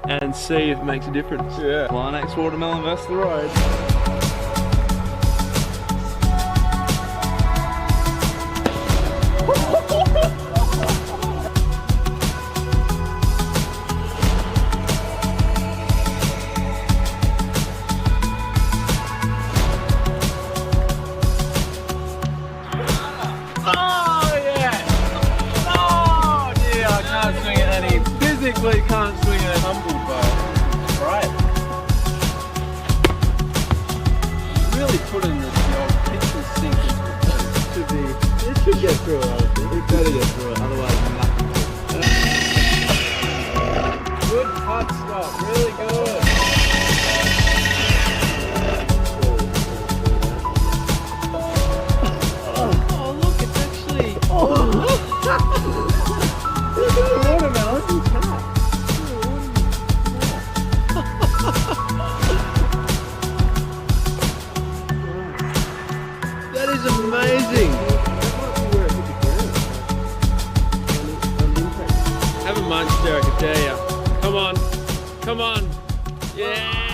and see if it makes a difference. Yeah. Linex watermelon versus the road. Physically can't swing a humble bow. Right. Really putting the old kitchen sink into the It should get through it, honestly. It better get through it, otherwise nothing. good putt stop, really good. Oh look, it's actually Watermelon and cat. that is amazing. Have a munch, Derek, I dare ya. Come on, come on. Yeah.